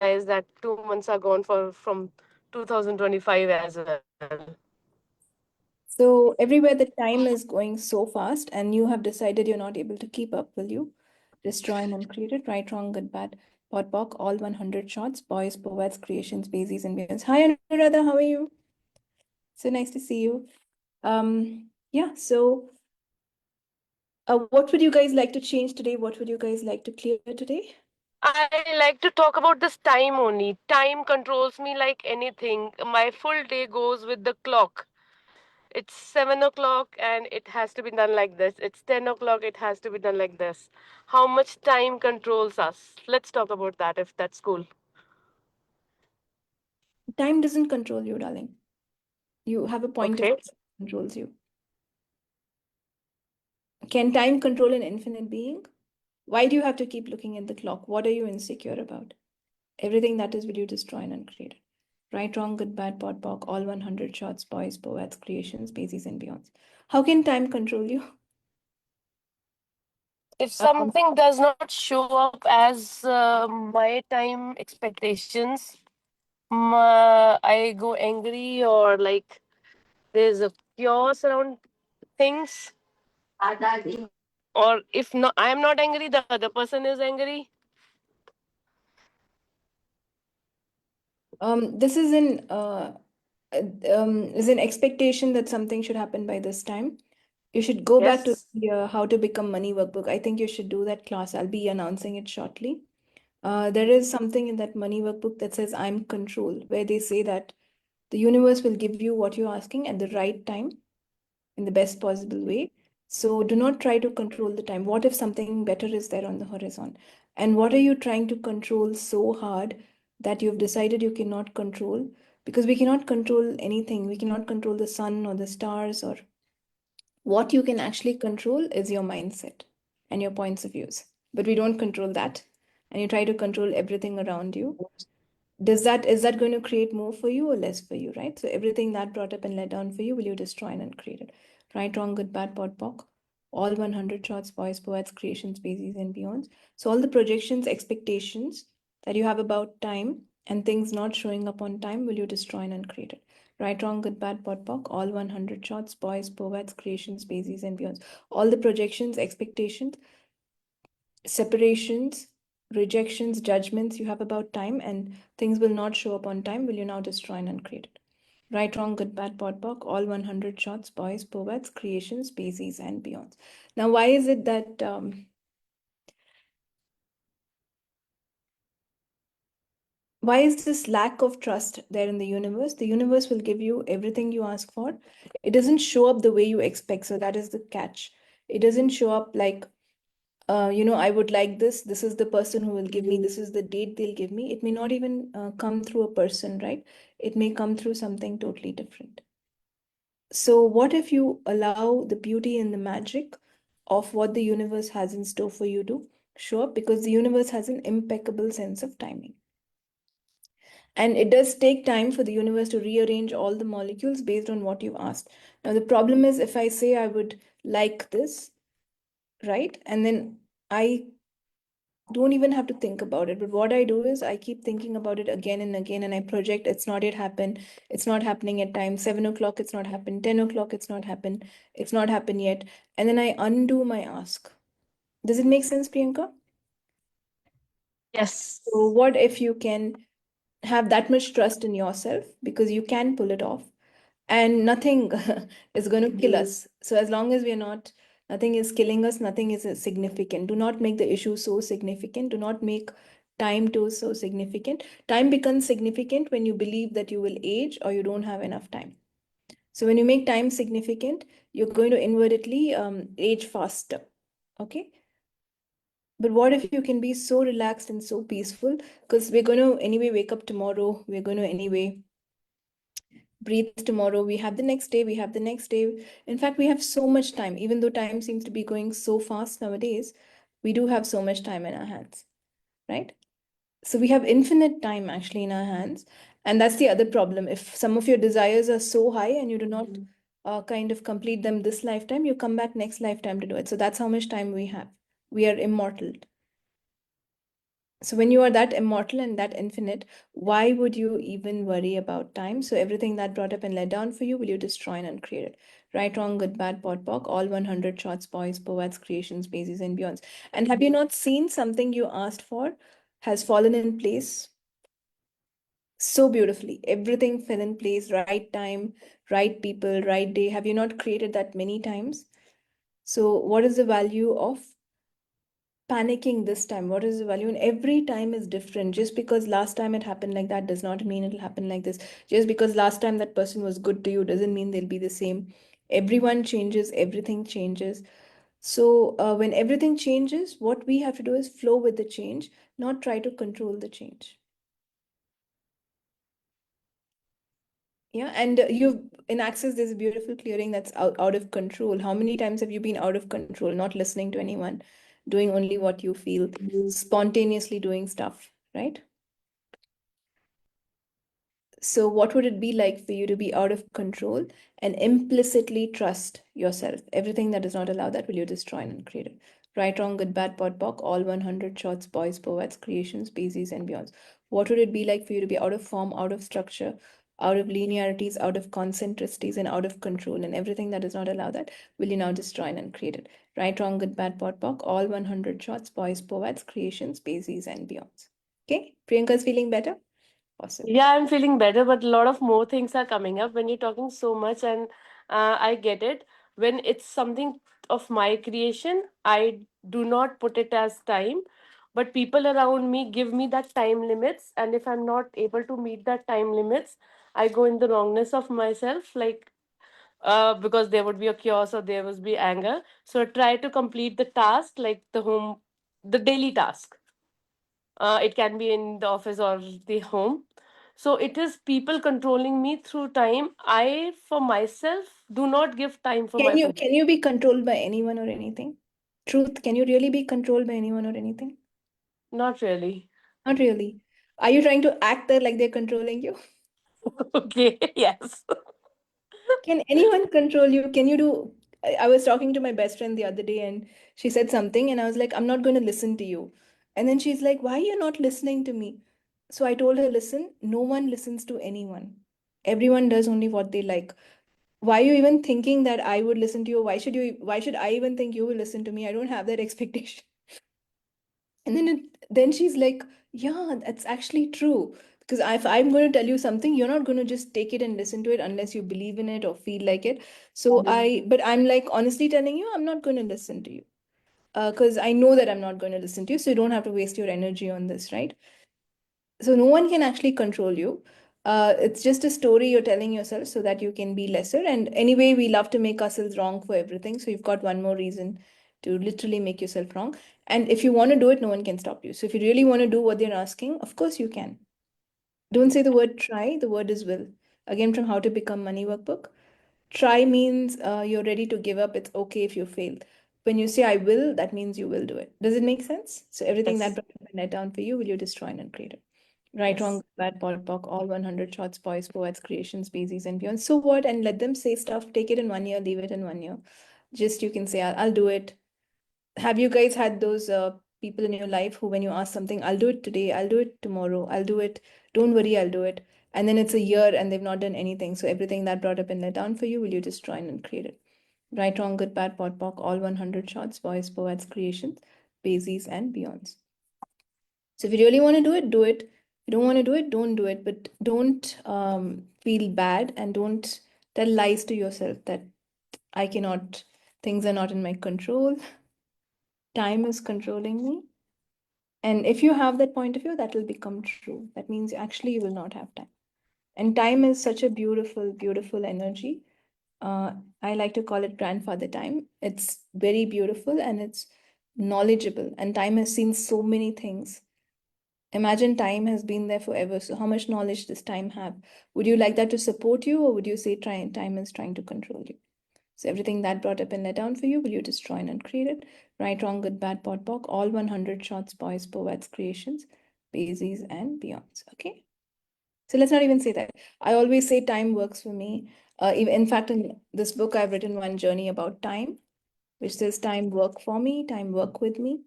realize that 2 months are gone from 2025 as well. So everywhere the time is going so fast and you have decided you're not able to keep up, will you destroy and uncreate it? Right, wrong, good, bad, pot, pock, all 100 shots, boys, poets, creations, basies, and beyonds. Hi, Anuradha, how are you? So nice to see you. Yeah, so what would you guys like to change today? What would you guys like to clear today? I like to talk about this time only. Time controls me like anything. My full day goes with the clock. It's 7 o'clock and it has to be done like this. It's 10 o'clock, it has to be done like this. How much time controls us? Let's talk about that if that's cool. Time doesn't control you, darling. You have a point of Okay. view that controls you. Can time control an infinite being? Why do you have to keep looking at the clock? What are you insecure about? Everything that is will you destroy and uncreate. Right, wrong, good, bad, pot, pock, all 100 shots, boys, poets, creations, basies, and beyonds. How can time control you? If Um, something does not show up as my time expectations, I go angry or like there's a chaos around things. Or if not, I am not angry, the other person is angry. this is an expectation that something should happen by this time. You should go back to Yes. the How to Become Money workbook. I think you should do that class. I'll be announcing it shortly. There is something in that money workbook that says I'm control, where they say that the universe will give you what you're asking at the right time in the best possible way. So do not try to control the time. What if something better is there on the horizon? And what are you trying to control so hard that you've decided you cannot control? Because we cannot control anything. We cannot control the sun or the stars, or what you can actually control is your mindset and your points of views. But we don't control that. And you try to control everything around you. Is that going to create more for you or less for you, right? So everything that brought up and let down for you, will you destroy and uncreate it? Right, wrong, good, bad, pot, pock, all 100 shots, boys, poets, creations, species, and beyonds. So all the projections, expectations that you have about time and things not showing up on time, will you destroy and uncreate it? Right, wrong, good, bad, pot, pock, all 100 shots, boys, poets, creations, species, and beyonds. All the projections, expectations, separations, rejections, judgments you have about time and things will not show up on time, will you now destroy and uncreate it? Right, wrong, good, bad, pot, pock, all 100 shots, boys, poets, creations, species, and beyonds. Now, why is it that why is this lack of trust there in the universe? The universe will give you everything you ask for. It doesn't show up the way you expect. So that is the catch. It doesn't show up like I would like this. This is the person who will give me. This is the date they'll give me. It may not even come through a person, right? It may come through something totally different. So, what if you allow the beauty and the magic of what the universe has in store for you to show up? Because the universe has an impeccable sense of timing. And it does take time for the universe to rearrange all the molecules based on what you've asked. Now, the problem is if I say I would like this, right? And then I don't even have to think about it. But what I do is I keep thinking about it again and again, and I project it's not yet happened. It's not happening at time 7 o'clock. It's not happened. 10 o'clock. It's not happened. It's not happened yet. And then I undo my ask. Does it make sense, Priyanka? Yes. So what if you can have that much trust in yourself because you can pull it off, and nothing is going to kill us. So as long as we're not, nothing is killing us, nothing is significant. Do not make the issue so significant. Do not make time too so significant. Time becomes significant when you believe that you will age or you don't have enough time. So when you make time significant, you're going to inadvertently age faster. Okay. But what if you can be so relaxed and so peaceful? Because we're going to anyway wake up tomorrow. We're going to anyway breathe tomorrow. We have the next day. We have the next day. In fact, we have so much time. Even though time seems to be going so fast nowadays, we do have so much time in our hands, right? So we have infinite time actually in our hands. And that's the other problem. If some of your desires are so high and you do not kind of complete them this lifetime, you come back next lifetime to do it. So that's how much time we have. We are immortal. So when you are that immortal and that infinite, why would you even worry about time? So everything that brought up and let down for you, will you destroy and uncreate it? Right, wrong, good, bad, pot, pock, all 100 shots, boys, poets, creations, bases, and beyonds. And have you not seen something you asked for has fallen in place so beautifully? Everything fell in place, right time, right people, right day. Have you not created that many times? So what is the value of panicking this time? What is the value? And every time is different. Just because last time it happened like that does not mean it'll happen like this. Just because last time that person was good to you doesn't mean they'll be the same. Everyone changes, everything changes. So when everything changes, what we have to do is flow with the change, not try to control the change. Yeah, and you in Access, there's a beautiful clearing that's out of control. How many times have you been out of control, not listening to anyone, doing only what you feel, spontaneously doing stuff, right? So, what would it be like for you to be out of control and implicitly trust yourself? Everything that does not allow that, will you destroy and create it? Right, wrong, good, bad, pot, pock, all 100 shots, boys, poets, creations, species, and beyonds. What would it be like for you to be out of form, out of structure, out of linearities, out of concentricities, and out of control? And everything that does not allow that, will you now destroy and create it? Right, wrong, good, bad, pot, pock, all 100 shots, boys, poets, creations, species, and beyonds. Okay, Priyanka's feeling better? Awesome. Yeah, I'm feeling better, but a lot of more things are coming up when you're talking so much, and I get it. When it's something of my creation, I do not put it as time, but people around me give me that time limits, and if I'm not able to meet that time limits, I go in the wrongness of myself, like because there would be a chaos or there would be anger. So I try to complete the task, like the daily task. It can be in the office or the home. So it is people controlling me through time. I, for myself, do not give time for my family. Can you be controlled by anyone or anything? Truth, can you really be controlled by anyone or anything? Not really. Not really. Are you trying to act there like they're controlling you? Okay, yes. Can anyone control you? Can you do? I was talking to my best friend the other day and she said something and I was like, I'm not going to listen to you. And then she's like, why are you not listening to me? So I told her, listen, no one listens to anyone. Everyone does only what they like. Why are you even thinking that I would listen to you? Why should I even think you will listen to me? I don't have that expectation. And then she's like, yeah, that's actually true. Because if I'm going to tell you something, you're not going to just take it and listen to it unless you believe in it or feel like it. But I'm like, honestly telling you, I'm not going to listen to you. Because I know that I'm not going to listen to you. So you don't have to waste your energy on this, right? So no one can actually control you. It's just a story you're telling yourself so that you can be lesser. And anyway, we love to make ourselves wrong for everything. So you've got one more reason to literally make yourself wrong. And if you want to do it, no one can stop you. So if you really want to do what they're asking, of course you can. Don't say the word try, the word is will. Again, from How to Become Money Workbook. Try means you're ready to give up. It's okay if you fail. When you say I will, that means you will do it. Does it make sense? So everything that Yes. brought up net down for you, will you destroy and create it? Right, wrong, Yes. bad, pod, poc, all 100 shots, boys, poets, creations, species, and beyond. So what? And let them say stuff. Take it in 1 year, leave it in 1 year. Just you can say, I'll do it. Have you guys had those people in your life who, when you ask something, I'll do it today, I'll do it tomorrow, I'll do it, don't worry, I'll do it. And then it's a year and they've not done anything. So everything that brought up and let down for you, will you destroy and create it? Right, wrong, good, bad, pod, poc, all 100 shots, boys, poets, creations, bases, and beyonds. So if you really want to do it, do it. If you don't want to do it, don't do it. But don't feel bad and don't tell lies to yourself that I cannot, things are not in my control, time is controlling me. And if you have that point of view, that will become true. That means actually you will not have time. And time is such a beautiful, beautiful energy. Uh, I like to call it grandfather time. It's very beautiful and it's knowledgeable. And time has seen so many things. Imagine time has been there forever. So how much knowledge does time have? Would you like that to support you, or would you say time is trying to control you? So everything that brought up and let down for you, will you destroy and uncreate it? Right, wrong, good, bad, pot, pock, all 100 shots, boys, poets, creations, bases, and beyonds. Okay. So let's not even say that. I always say time works for me. In fact, in this book, I've written one journey about time, which says time work for me, time work with me.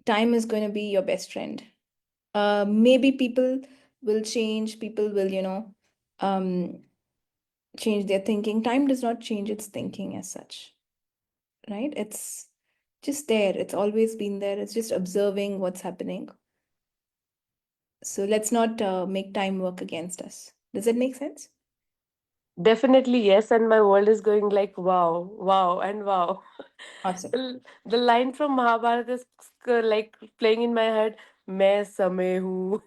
time is going to be your best friend. Maybe people will change, people will, um, change their thinking. Time does not change its thinking as such, right? It's just there. It's always been there. It's just observing what's happening. So let's not make time work against us. Does that make sense? Definitely yes, and my world is going like wow, wow, and wow. Awesome. The line from Mahabharata is like playing in my head. मैं समय हूँ.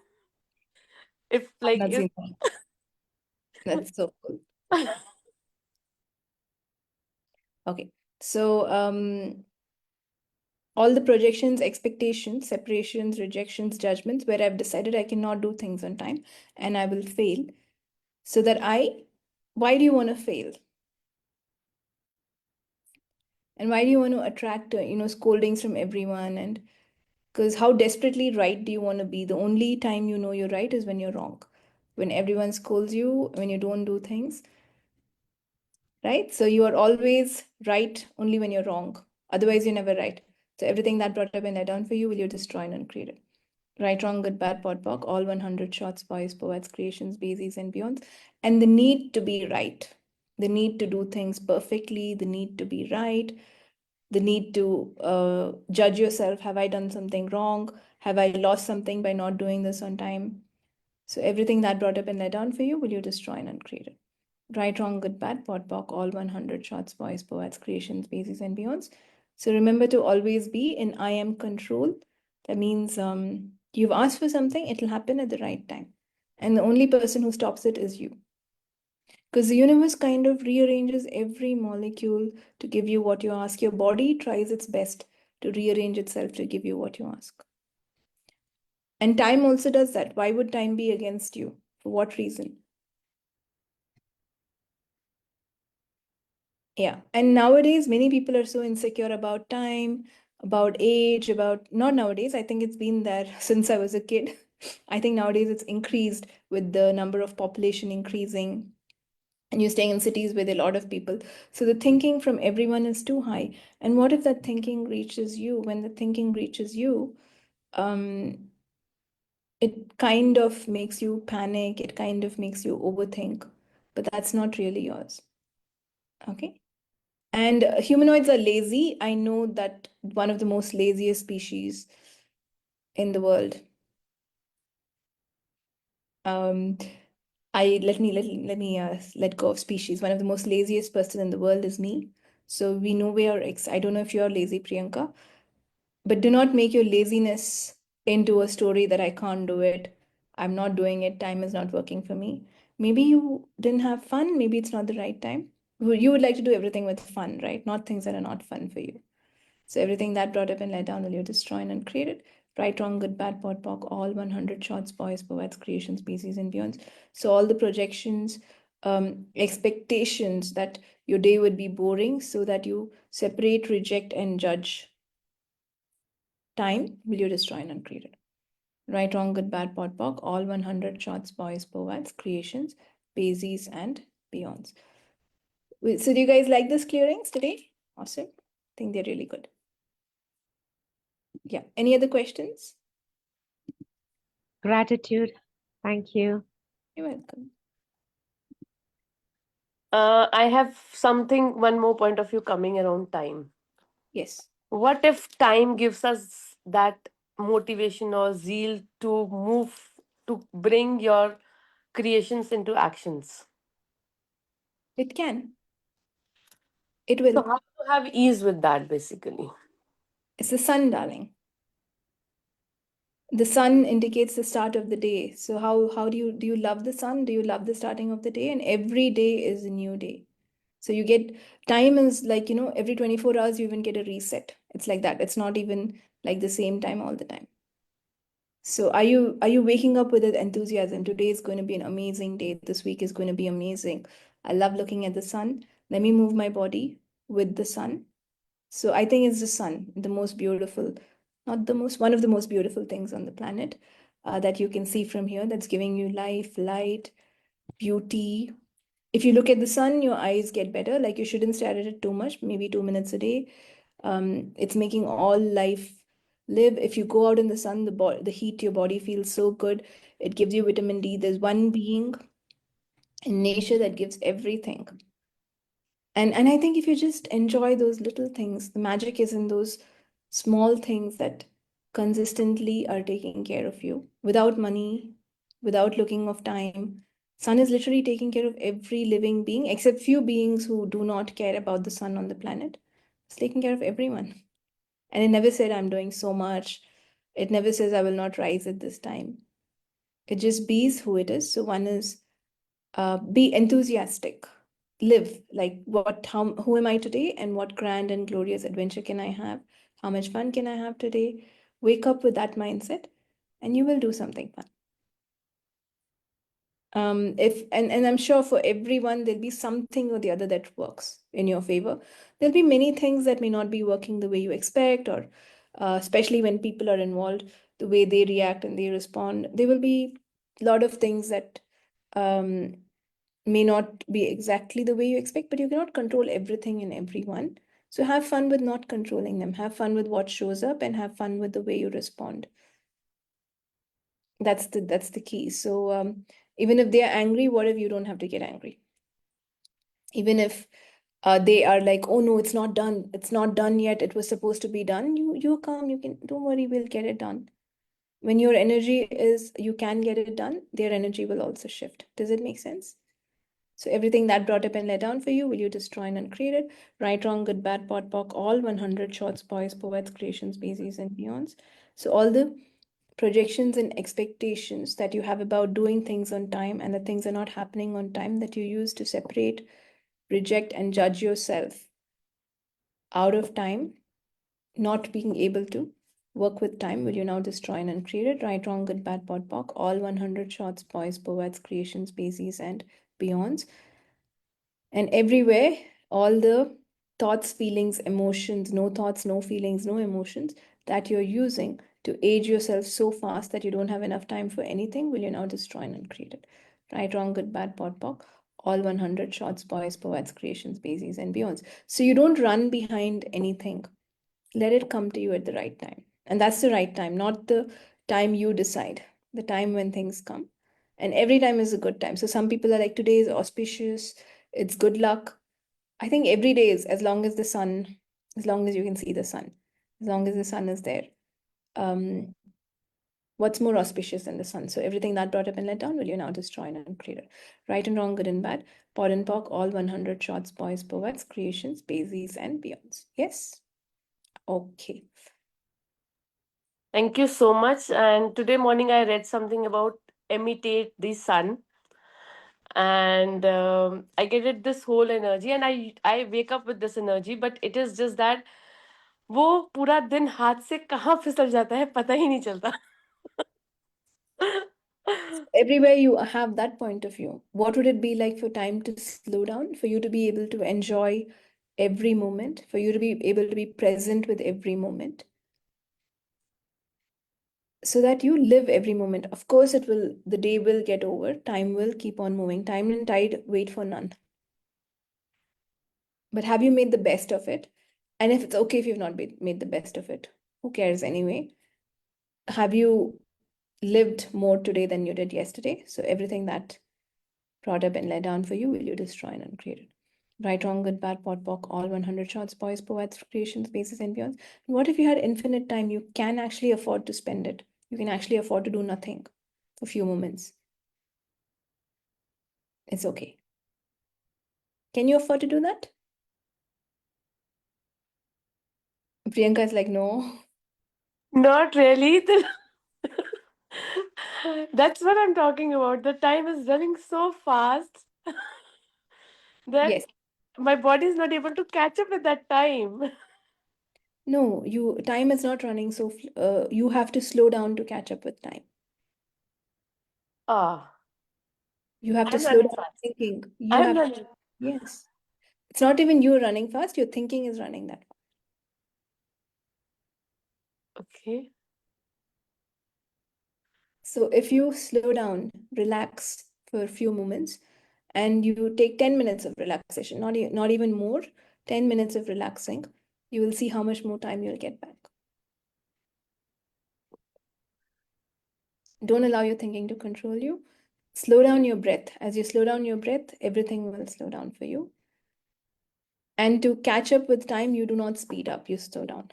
If I've like not if seen that. That's so cool. Okay. So all the projections, expectations, separations, rejections, judgments, where I've decided I cannot do things on time and I will fail. So that why do you want to fail? And why do you want to attract, scoldings from everyone? And because how desperately right do you want to be? The only time you know you're right is when you're wrong. When everyone scolds you, when you don't do things, right? So you are always right only when you're wrong. Otherwise, you're never right. So everything that brought up and let down for you, will you destroy and uncreate it? Right, wrong, good, bad, pod, poc, all 100 shots, boys, poets, creations, basies, and beyonds. And the need to be right, the need to do things perfectly, the need to be right, the need to judge yourself. Have I done something wrong? Have I lost something by not doing this on time? So everything that brought up and let down for you, will you destroy and uncreate it? Right, wrong, good, bad, pod, poc, all 100 shots, boys, poets, creations, basies, and beyonds. So remember to always be in I am control. That means you've asked for something, it'll happen at the right time. And the only person who stops it is you. Because the universe kind of rearranges every molecule to give you what you ask. Your body tries its best to rearrange itself to give you what you ask. And time also does that. Why would time be against you? For what reason? Yeah. And nowadays, many people are so insecure about time, about age, about not nowadays. I think it's been there since I was a kid. I think nowadays it's increased with the number of population increasing, and you're staying in cities with a lot of people. So the thinking from everyone is too high. And what if that thinking reaches you? When the thinking reaches you, um, it kind of makes you panic, it kind of makes you overthink, but that's not really yours. Okay. And humanoids are lazy. I know that one of the most laziest species in the world. Um, I let go of species. One of the most laziest person in the world is me. So we know we are ex. I don't know if you're lazy, Priyanka, but do not make your laziness into a story that I can't do it. I'm not doing it. Time is not working for me. Maybe you didn't have fun. Maybe it's not the right time. You would like to do everything with fun, right? Not things that are not fun for you. So everything that brought up and let down will you destroy and uncreate it. Right, wrong, good, bad, pod, poc, all 100 shots, boys, poets, creations, species, and beyonds. So all the projections, expectations that your day would be boring so that you separate, reject, and judge time, will you destroy and uncreate it. Right, wrong, good, bad, pod, poc, all 100 shots, boys, poets, creations, species, and beyonds. So do you guys like this clearings today? Awesome. I think they're really good. Yeah. Any other questions? Gratitude. Thank you. You're welcome. I have something, one more point of view coming around time. Yes. What if time gives us that motivation or zeal to move, to bring your creations into actions? It can. It So, will. how to have ease with that basically? It's the sun, darling. The sun indicates the start of the day. So how do you love the sun? Do you love the starting of the day? And every day is a new day. So you get time is like, every 24 hours you even get a reset. It's like that. It's not even like the same time all the time. So are you waking up with enthusiasm? Today is going to be an amazing day. This week is going to be amazing. I love looking at the sun. Let me move my body with the sun. So I think it's the sun, the most beautiful, not the most, one of the most beautiful things on the planet that you can see from here that's giving you life, light, beauty. If you look at the sun, your eyes get better. Like you shouldn't stare at it too much, maybe 2 minutes a day. It's making all life live. If you go out in the sun, the heat to your body feels so good. It gives you vitamin D. There's one being in nature that gives everything. And I think if you just enjoy those little things, the magic is in those small things that consistently are taking care of you without money, without looking of time. Sun is literally taking care of every living being, except few beings who do not care about the sun on the planet. It's taking care of everyone. And it never said, I'm doing so much. It never says, I will not rise at this time. It just bees who it is. So one is be enthusiastic, live like who am I today, and what grand and glorious adventure can I have, how much fun can I have today. Wake up with that mindset and you will do something fun. If and I'm sure for everyone there'll be something or the other that works in your favor. There'll be many things that may not be working the way you expect, or especially when people are involved, the way they react and they respond, there will be a lot of things that um, may not be exactly the way you expect, but you cannot control everything and everyone. So have fun with not controlling them. Have fun with what shows up and have fun with the way you respond. That's the key. So even if they are angry, what if you don't have to get angry? Even if they are like, oh no, it's not done yet, it was supposed to be done, you come, you can, don't worry, we'll get it done. When your energy is you can get it done, their energy will also shift. Does it make sense? So everything that brought up and let down for you, will you destroy and uncreate it? Right, wrong, good, bad, pot, pock, all 100 shorts, boys, poets, creations, species, and beyonds. So all the projections and expectations that you have about doing things on time and that things are not happening on time, that you use to separate, reject, and judge yourself out of time, not being able to work with time, will you now destroy and uncreate it? Right, wrong, good, bad, pot, pock, all 100 shorts, boys, poets, creations, species, and beyonds. And everywhere, all the thoughts, feelings, emotions, no thoughts, no feelings, no emotions that you're using to age yourself so fast that you don't have enough time for anything, will you now destroy and uncreate it? Right, wrong, good, bad, pot, pock, all 100 shots, boys, poets, creations, bases, and beyonds. So you don't run behind anything. Let it come to you at the right time. And that's the right time, not the time you decide, the time when things come. And every time is a good time. So some people are like, today is auspicious, it's good luck. I think every day is, as long as the sun, as long as you can see the sun, as long as the sun is there. Um, what's more auspicious than the sun? So everything that brought up and let down, will you now destroy and uncreate it? Right and wrong, good and bad, pod and pock, all 100 shots, boys, poets, creations, bases, and beyonds. Yes? Okay. Thank you so much. And today morning I read something about imitate the sun, and I get it this whole energy, and I wake up with this energy, but it is just that वो पूरा दिन हाथ से कहाँ फिसल जाता है पता ही नहीं चलता. Everywhere you have that point of view, what would it be like for time to slow down, for you to be able to enjoy every moment, for you to be able to be present with every moment, so that you live every moment? Of course, the day will get over, time will keep on moving, time and tide wait for none. But have you made the best of it? And if it's okay if you've not made the best of it, who cares anyway? Have you lived more today than you did yesterday? So everything that brought up and let down for you, will you destroy and uncreate it? Right, wrong, good, bad, pot, pock, all 100 shots, boys, poets, creations, bases, and beyonds. And what if you had infinite time? You can actually afford to spend it. You can actually afford to do nothing for a few moments. It's okay. Can you afford to do that? Priyanka is like, no. Not really. That's what I'm talking about. The time is running so fast that Yes. my body is not able to catch up with that time. No, time is not running, so you have to slow down to catch up with time. Ah, You have to I'm slow running down fast. thinking. You I'm have, running. yes. It's not even you running fast, your thinking is running that fast. Okay. So if you slow down, relax for a few moments, and you take 10 minutes of relaxation, not even more, 10 minutes of relaxing, you will see how much more time you'll get back. Don't allow your thinking to control you. Slow down your breath. As you slow down your breath, everything will slow down for you. And to catch up with time, you do not speed up, you slow down.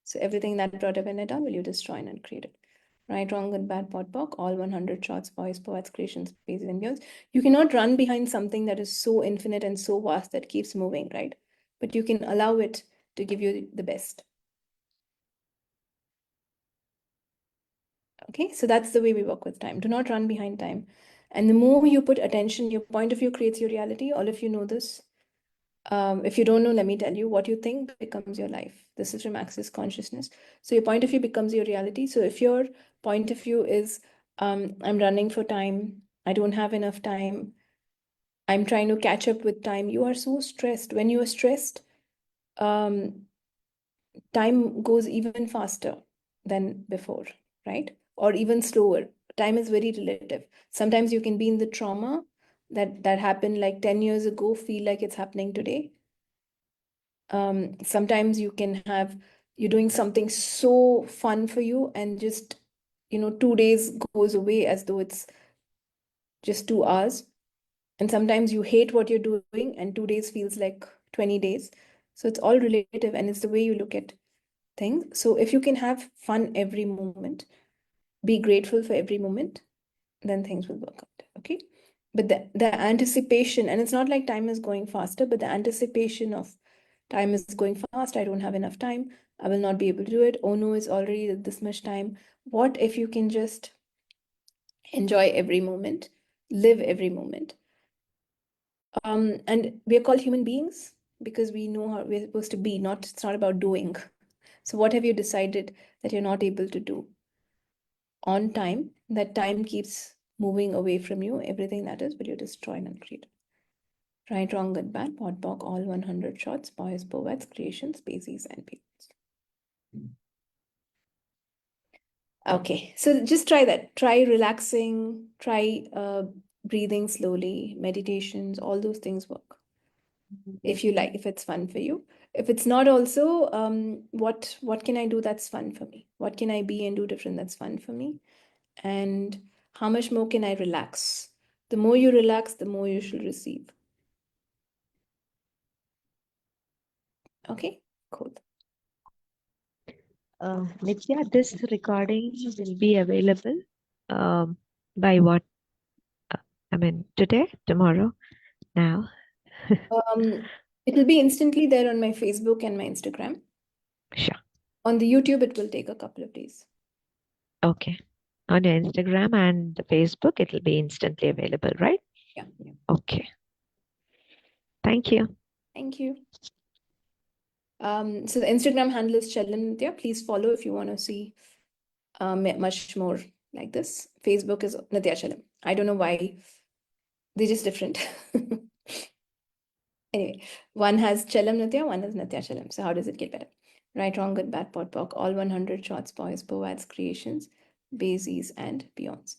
So everything that brought up in it down, will you destroy and uncreate it? Right, wrong, good, bad, pot, pock, all 100 shots, boys, poets, creations, spaces, and beyonds. You cannot run behind something that is so infinite and so vast that keeps moving, right? But you can allow it to give you the best. Okay, so that's the way we work with time. Do not run behind time. And the more you put attention, your point of view creates your reality. All of you know this. If you don't know, let me tell you, what you think becomes your life. This is from Access Consciousness. So your point of view becomes your reality. So if your point of view is, I'm running for time, I don't have enough time, I'm trying to catch up with time, you are so stressed. When you are stressed, time goes even faster than before, right? Or even slower. Time is very relative. Sometimes you can be in the trauma that happened like 10 years ago, feel like it's happening today. Sometimes you can have, you're doing something so fun for you and just, 2 days goes away as though it's just 2 hours. And sometimes you hate what you're doing and 2 days feels like 20 days. So it's all relative and it's the way you look at things. So if you can have fun every moment, be grateful for every moment, then things will work out. Okay. But the anticipation, and it's not like time is going faster, but the anticipation of time is going fast, I don't have enough time, I will not be able to do it. Oh no, it's already this much time. What if you can just enjoy every moment, live every moment? And we are called human beings because we know how we're supposed to be, not it's not about doing. So what have you decided that you're not able to do on time? That time keeps moving away from you. Everything that is, will you destroy and create? Right, wrong, good, bad, pot, pock, all 100 shots, boys, poets, creations, species, and people. Okay, so just try that. Try relaxing, try breathing slowly, meditations, all those things work. If you like, if it's fun for you. If it's not also, what can I do that's fun for me? What can I be and do different that's fun for me? And how much more can I relax? The more you relax, the more you shall receive. Okay, cool. Nithya, this recording will be available by what? I mean, today, tomorrow, now? It will be instantly there on my Facebook and my Instagram. Sure. On the YouTube, it will take a couple of days. Okay. On your Instagram and the Facebook, it will be instantly available, right? Yeah. Okay. Thank you. Thank you. So the Instagram handle is Chellam Nithya. Please follow if you want to see much more like this. Facebook is Nithya Chellam. I don't know why. They're just different. Anyway, one has Chellam Nithya, one is Nithya Chellam. So how does it get better? Right, wrong, good, bad, pot, pock, all 100 shots, boys, poets, creations, bases, and beyonds.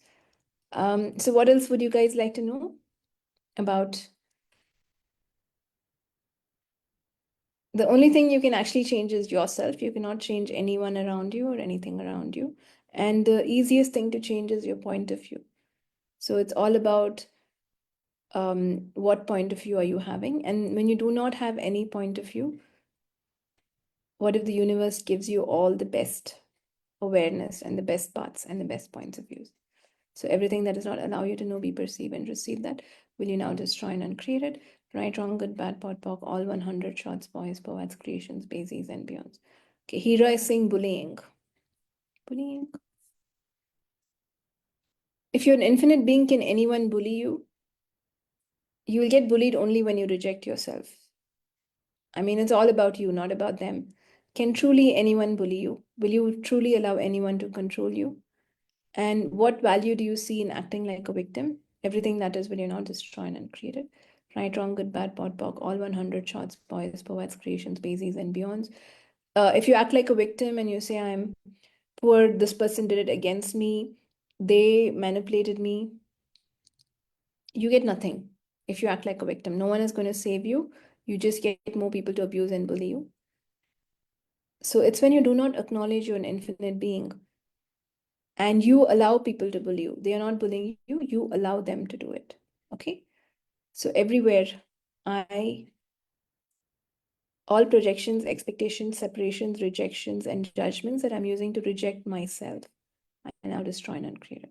So what else would you guys like to know about? The only thing you can actually change is yourself. You cannot change anyone around you or anything around you. And the easiest thing to change is your point of view. So it's all about what point of view are you having? And when you do not have any point of view, what if the universe gives you all the best awareness and the best paths and the best points of views? So everything that does not allow you to know, be, perceive, and receive that, will you now destroy and uncreate it? Right, wrong, good, bad, pot, pock, all 100 shots, boys, poets, creations, bases, and beyonds. Okay, Hira is saying bullying. Bullying. If you're an infinite being, can anyone bully you? You will get bullied only when you reject yourself. I mean, it's all about you, not about them. Can truly anyone bully you? Will you truly allow anyone to control you? And what value do you see in acting like a victim? Everything that is will you not destroy and create it. Right, wrong, good, bad, pot, pock, all 100 shots, boys, poets, creations, bases, and beyonds. If you act like a victim and you say, I'm poor, this person did it against me, they manipulated me, you get nothing. If you act like a victim, no one is going to save you. You just get more people to abuse and bully you. So it's when you do not acknowledge you're an infinite being And you allow people to bully you. They are not bullying you, you allow them to do it. Okay? So everywhere, all projections, expectations, separations, rejections, and judgments that I'm using to reject myself, I now destroy and uncreate it.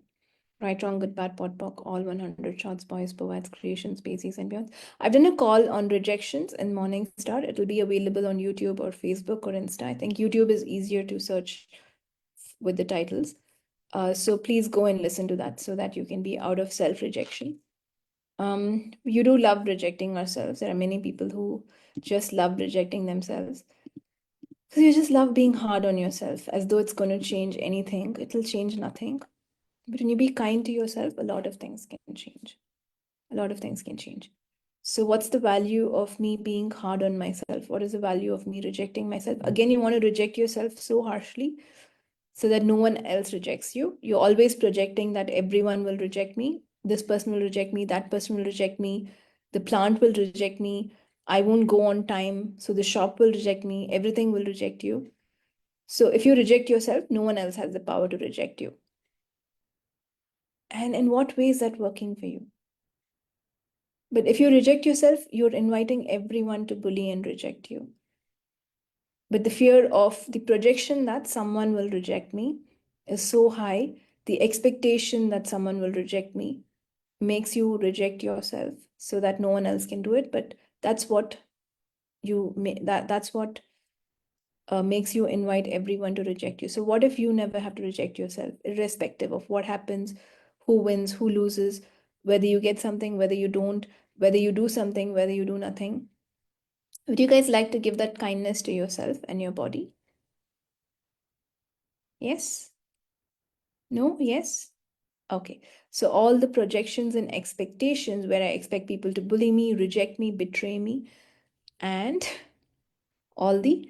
Right, wrong, good, bad, pot, pock, all 100 shots, boys, poets, creations, species, and beyond. I've done a call on rejections in Morningstar. It'll be available on YouTube or Facebook or Insta. I think YouTube is easier to search with the titles. So please go and listen to that so that you can be out of self-rejection. You do love rejecting ourselves. There are many people who just love rejecting themselves. Because you just love being hard on yourself as though it's going to change anything. It'll change nothing. But when you be kind to yourself, a lot of things can change. A lot of things can change. So, what's the value of me being hard on myself? What is the value of me rejecting myself? Again, you want to reject yourself so harshly so that no one else rejects you. You're always projecting that everyone will reject me. This person will reject me. That person will reject me. The plant will reject me. I won't go on time. So, the shop will reject me. Everything will reject you. So, if you reject yourself, no one else has the power to reject you. And in what way is that working for you? But if you reject yourself, you're inviting everyone to bully and reject you. But the fear of the projection that someone will reject me is so high. The expectation that someone will reject me makes you reject yourself so that no one else can do it. But that's what that's what makes you invite everyone to reject you. So what if you never have to reject yourself, irrespective of what happens, who wins, who loses, whether you get something, whether you don't, whether you do something, whether you do nothing? Would you guys like to give that kindness to yourself and your body? Yes? No? Yes? Okay. So all the projections and expectations where I expect people to bully me, reject me, betray me, and all the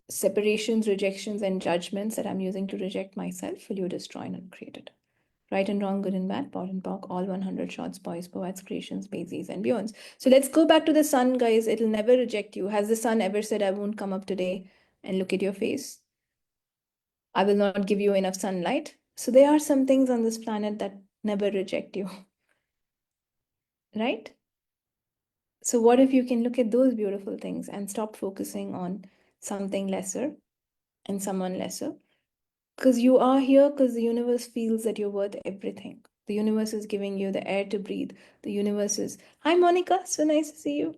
separations, rejections, and judgments that I'm using to reject myself, will you destroy and uncreate it? Right and wrong, good and bad, pot and pock, all 100 shots, boys, poets, creations, bases, and beyonds. So let's go back to the sun, guys. It'll never reject you. Has the sun ever said, I won't come up today and look at your face? I will not give you enough sunlight. So there are some things on this planet that never reject you, right? So what if you can look at those beautiful things and stop focusing on something lesser and someone lesser? Because you are here because the universe feels that you're worth everything. The universe is giving you the air to breathe. The universe is, hi Monica, so nice to see you.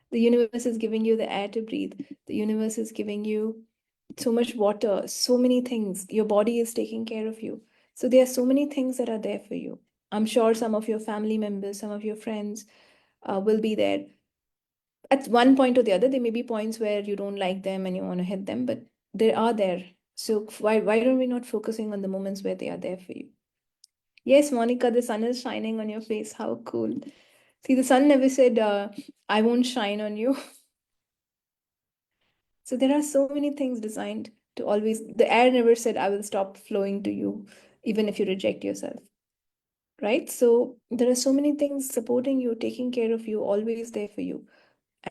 The universe is giving you the air to breathe. The universe is giving you so much water, so many things. Your body is taking care of you. So there are so many things that are there for you. I'm sure some of your family members, some of your friends will be there. At one point or the other, there may be points where you don't like them and you want to hit them, but they are there. So why don't we not focusing on the moments where they are there for you? Yes, Monica, the sun is shining on your face. How cool. See, the sun never said, I won't shine on you. So there are so many things designed to always, the air never said, I will stop flowing to you, even if you reject yourself. Right? So there are so many things supporting you, taking care of you, always there for you.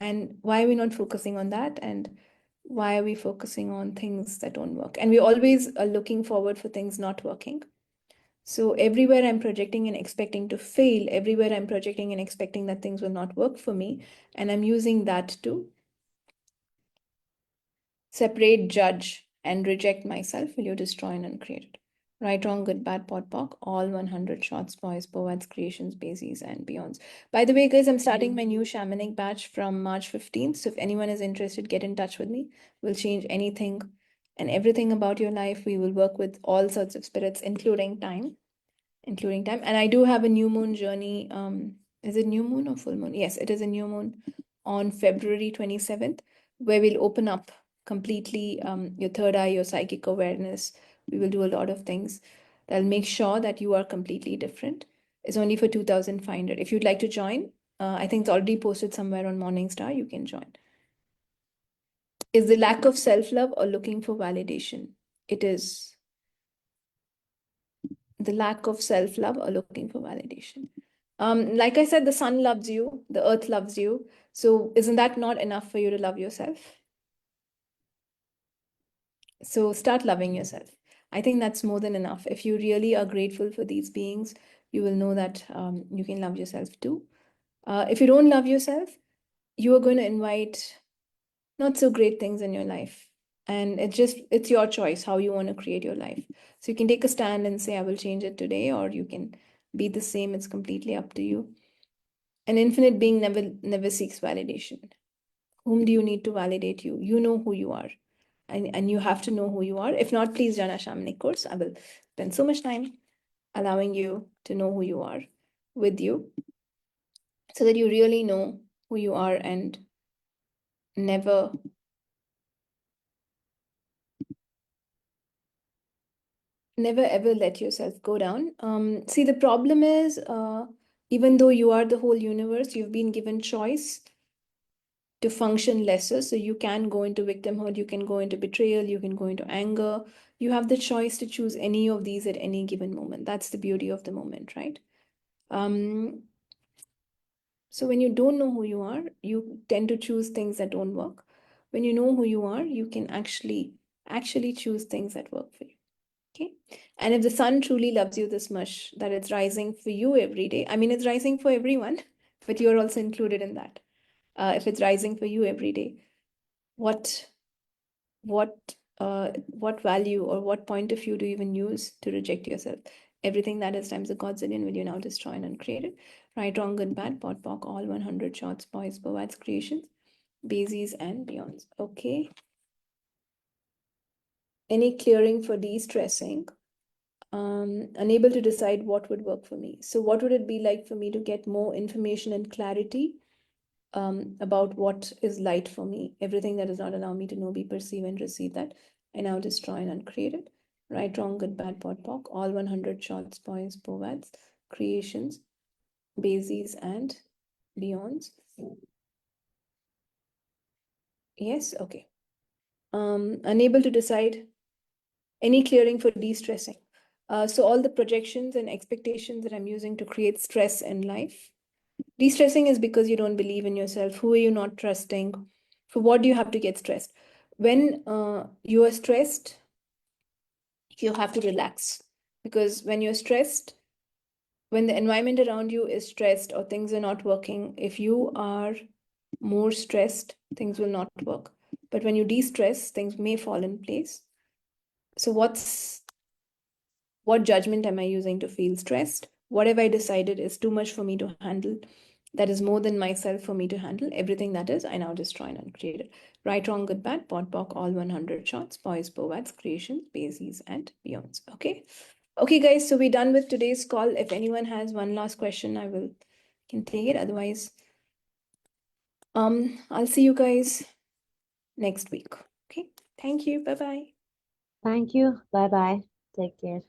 And why are we not focusing on that? And why are we focusing on things that don't work? And we always are looking forward for things not working. So everywhere I'm projecting and expecting to fail, everywhere I'm projecting and expecting that things will not work for me. And I'm using that to separate, judge, and reject myself. Will you destroy and uncreate it? Right, wrong, good, bad, pot, pock, all 100 shots, boys, poets, creations, bases, and beyonds. By the way, guys, I'm starting my new shamanic batch from March 15th. So if anyone is interested, get in touch with me. We'll change anything and everything about your life. We will work with all sorts of spirits, including time. And I do have a new moon journey. Is it new moon or full moon? Yes, it is a new moon on February 27th, where we'll open up completely your third eye, your psychic awareness. We will do a lot of things that'll make sure that you are completely different. It's only for 2,500. If you'd like to join, I think it's already posted somewhere on Morningstar. You can join. Is the lack of self-love or looking for validation? It is the lack of self-love or looking for validation. Like I said, the sun loves you, the earth loves you. So isn't that not enough for you to love yourself? So start loving yourself. I think that's more than enough. If you really are grateful for these beings, you will know that you can love yourself too. If you don't love yourself, you are going to invite not so great things in your life. And it's your choice how you want to create your life. So you can take a stand and say, I will change it today, or you can be the same. It's completely up to you. An infinite being never seeks validation. Whom do you need to validate you? You know who you are. And you have to know who you are. If not, please join our shamanic course. I will spend so much time allowing you to know who you are with you, so that you really know who you are and never ever let yourself go down. See, the problem is, even though you are the whole universe, you've been given choice to function lesser. So you can go into victimhood, you can go into betrayal, you can go into anger. You have the choice to choose any of these at any given moment. That's the beauty of the moment, right? So when you don't know who you are, you tend to choose things that don't work. When you know who you are, you can actually choose things that work for you. Okay. And if the sun truly loves you this much that it's rising for you every day, I mean, it's rising for everyone, but you're also included in that. If it's rising for you every day, what what value or what point of view do you even use to reject yourself? Everything that is times a godzillion will you now destroy and uncreate it. Right, wrong, good, bad, pot, pock, all 100 shots, boys, boads, creations, bases, and beyonds. Okay. Any clearing for de-stressing? Unable to decide what would work for me. So what would it be like for me to get more information and clarity about what is light for me? Everything that does not allow me to know, be, perceive, and receive that, I now destroy and uncreate it. Right, wrong, good, bad, pot, pock, all 100 shots, boys, boads, creations, bases, and beyonds. Yes, okay. Unable to decide, any clearing for de-stressing. So all the projections and expectations that I'm using to create stress in life. De-stressing is because you don't believe in yourself. Who are you not trusting? For what do you have to get stressed? When you are stressed, you have to relax. Because when you're stressed, when the environment around you is stressed or things are not working, if you are more stressed, things will not work. But when you de-stress, things may fall in place. So what judgment am I using to feel stressed? What have I decided is too much for me to handle? That is more than myself for me to handle. Everything that is, I now destroy and uncreate it. Right, wrong, good, bad, pot, pock, all 100 shots, boys, boads, creations, bases, and beyonds. Okay. Okay, guys. So we're done with today's call. If anyone has one last question, I can take it. Otherwise, I'll see you guys next week. Okay. Thank you. Bye-bye. Thank you. Bye bye. Take care.